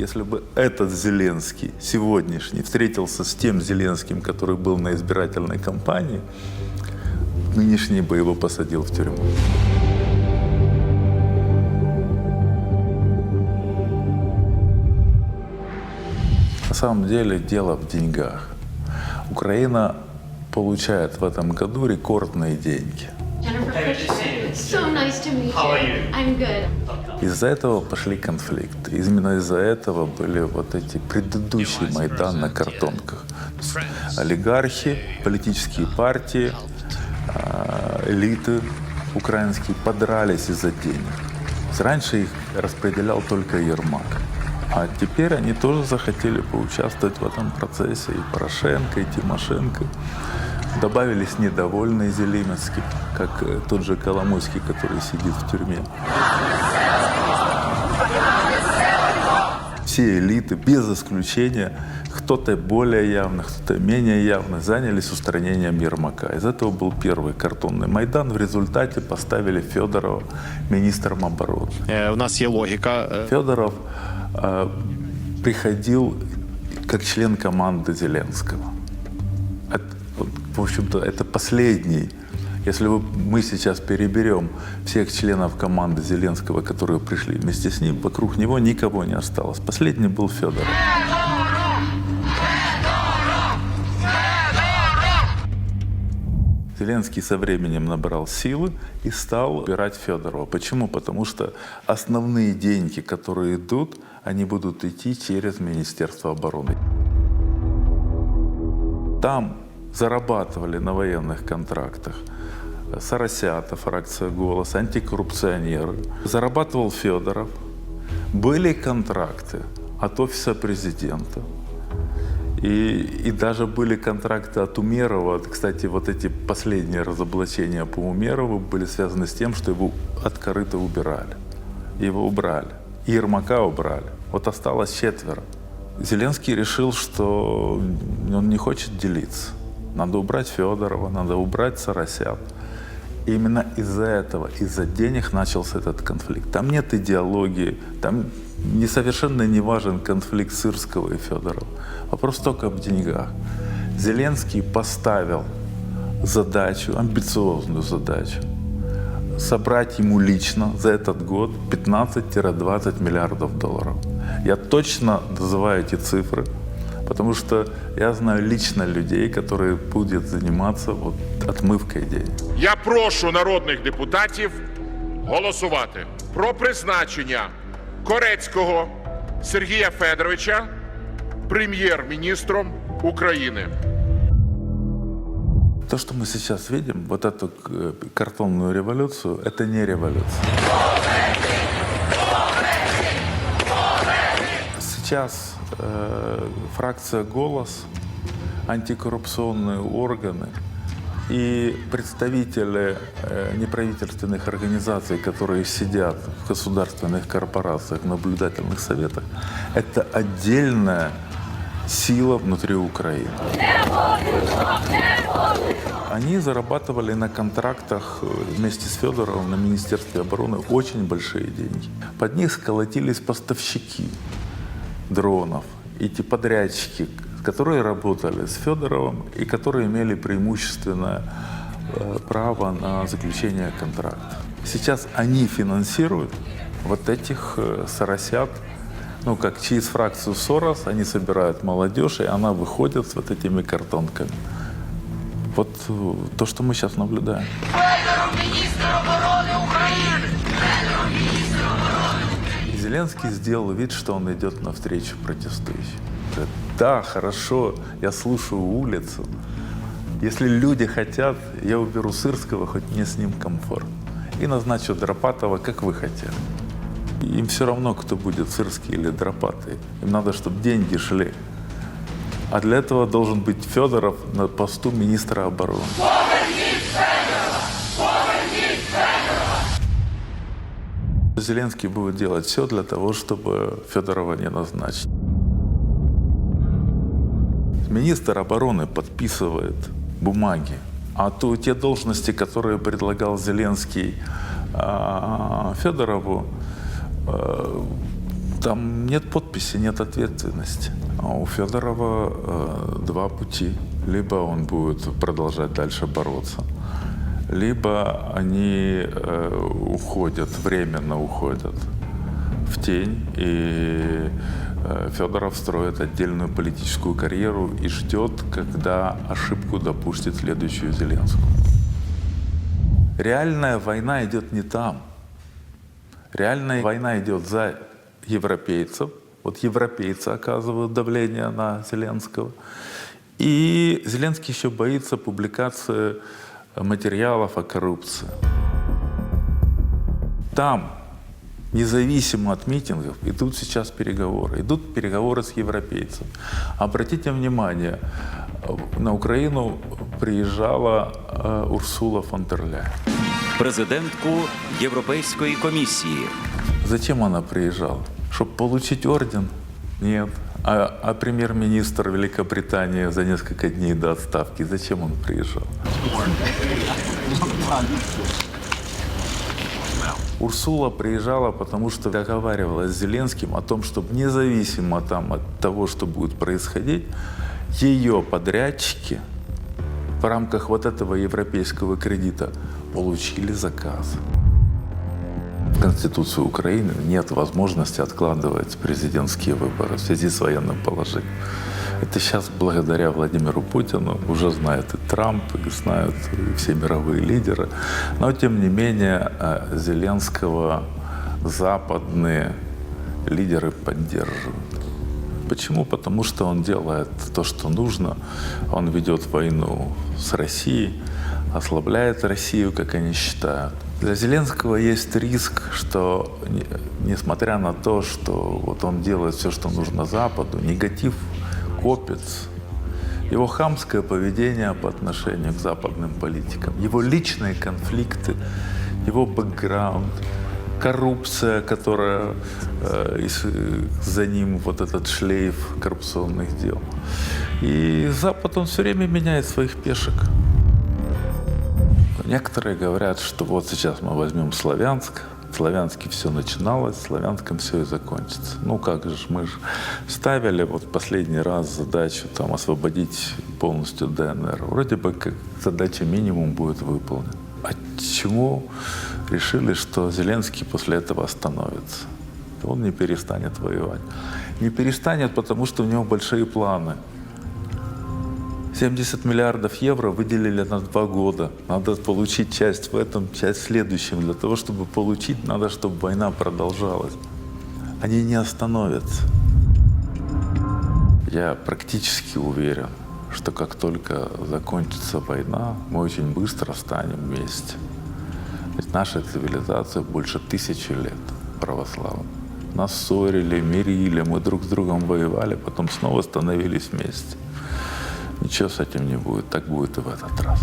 если бы этот Зеленский, сегодняшний, встретился с тем Зеленским, который был на избирательной кампании, нынешний бы его посадил в тюрьму. На самом деле дело в деньгах. Украина получает в этом году рекордные деньги. So nice to meet you. I'm good. Из-за этого пошли конфликты. Именно из-за этого были вот эти предыдущие Майдан на картонках. Олигархи, политические партии, элиты украинские подрались из-за денег. Раньше их распределял только Ермак. А теперь они тоже захотели поучаствовать в этом процессе. И Порошенко, и Тимошенко. Добавились недовольные Зеленский, как тот же Коломойский, который сидит в тюрьме. Все элиты, без исключения, кто-то более явно, кто-то менее явно, занялись устранением Ермака. Из этого был первый картонный Майдан. В результате поставили Федорова министром обороны. У нас є логіка. Федоров приходил как член команды Зеленского. В общем-то, это последний. Если мы сейчас переберем всех членов команды Зеленского, которые пришли вместе с ним, вокруг него никого не осталось. Последний был Федоров. Зеленский со временем набрал силы и стал убирать Федорова. Почему? Потому что основные деньги, которые идут, они будут идти через Министерство обороны. Там зарабатывали на военных контрактах Соросята, фракция «Голос», антикоррупционеры. Зарабатывал Федоров. Были контракты от офиса президента. И даже были контракты от Умерова. Кстати, вот эти последние разоблачения по Умерову были связаны с тем, что его открыто убирали. Его убрали. И Ермака убрали. Вот осталось 4. Зеленский решил, что он не хочет делиться. Надо убрать Федорова, надо убрать Соросят. И именно из-за этого, из-за денег начался этот конфликт. Там нет идеологии, там совершенно не важен конфликт Сырского и Федорова. Вопрос только в деньгах. Зеленский поставил задачу, амбициозную задачу, собрать ему лично за этот год 15-20 миллиардов долларов. Я точно называю эти цифры, потому что я знаю лично людей, которые будут заниматься вот отмивкою денег. Я прошу народних депутатів голосувати про призначення Корецького Сергія Федоровича прем'єр-міністром України. То, что мы сейчас видим, вот эту картонную революцию, это не революция. Сейчас фракция «Голос», антикоррупционные органы и представители неправительственных организаций, которые сидят в государственных корпорациях, в наблюдательных советах, это отдельная сила внутри Украины. Они зарабатывали на контрактах вместе с Федоровым на Министерстве обороны очень большие деньги. Под них сколотились поставщики дронов, эти подрядчики, которые работали с Федоровым и которые имели преимущественное право на заключение контракта. Сейчас они финансируют вот этих Соросят, ну как через фракцию Сорос, они собирают молодежь, и она выходит с вот этими картонками. Вот то, что мы сейчас наблюдаем. Зеленский сделал вид, что он идет навстречу протестующим. Говорит, да, хорошо, я слушаю улицу. Если люди хотят, я уберу Сырского, хоть мне с ним комфортно. И назначу Дропатова, как вы хотели. Им все равно, кто будет, Сырский или Дропатый. Им надо, чтобы деньги шли. А для этого должен быть Федоров на посту министра обороны. Зеленский будет делать все для того, чтобы Федорова не назначить. Министр обороны подписывает бумаги, а то те должности, которые предлагал Зеленский Федорову, Там нет подписи, нет ответственности. А у Федорова два пути. Либо он будет продолжать дальше бороться, либо они уходят, временно уходят в тень, и Федоров строит отдельную политическую карьеру и ждет, когда ошибку допустит следующую Зеленскую. Реальная война идет не там. Реальная война идет за европейцев. Вот европейцы оказывают давление на Зеленского. И Зеленский еще боится публикации материалов о коррупции. Там, независимо от митингов, идут сейчас переговоры. Идут переговоры с европейцами. Обратите внимание, на Украину приїжджала Урсула фон дер Ляйен. Президентку Європейської комісії. Зачем она приезжала? Чтобы получить орден? Нет. А премьер-министр Великобритании за несколько дней до отставки, зачем он приезжал? Урсула приезжала, потому что договаривалась с Зеленским о том, чтобы независимо там, от того, что будет происходить, ее подрядчики в рамках вот этого европейского кредита получили заказ. В Конституции Украины нет возможности откладывать президентские выборы в связи с военным положением. Это сейчас благодаря Владимиру Путину уже знает и Трамп, и знают и все мировые лидеры. Но тем не менее Зеленского западные лидеры поддерживают. Почему? Потому что он делает то, что нужно. Он ведет войну с Россией, ослабляет Россию, как они считают. Для Зеленского есть риск, что, несмотря на то, что вот он делает все, что нужно Западу, негатив копится. Его хамское поведение по отношению к западным политикам, его личные конфликты, его бэкграунд, коррупция, которая за ним вот этот шлейф коррупционных дел. И Запад, он все время меняет своих пешек. Некоторые говорят, что вот сейчас мы возьмем Славянск, в Славянске все начиналось, в Славянском все и закончится. Ну как же, мы же ставили вот последний раз задачу там освободить полностью ДНР. Вроде бы как задача минимум будет выполнена. А чему решили, что Зеленский после этого остановится? Он не перестанет воевать. Не перестанет, потому что у него большие планы. 70 миллиардов евро выделили на 2 года. Надо получить часть в этом, часть в следующем. Для того, чтобы получить, надо, чтобы война продолжалась. Они не остановятся. Я практически уверен, что как только закончится война, мы очень быстро станем вместе. Ведь наша цивилизация больше 1000 лет православная. Нас ссорили, мирили, мы друг с другом воевали, потом снова становились вместе. Ничего с этим не будет, так будет и в этот раз.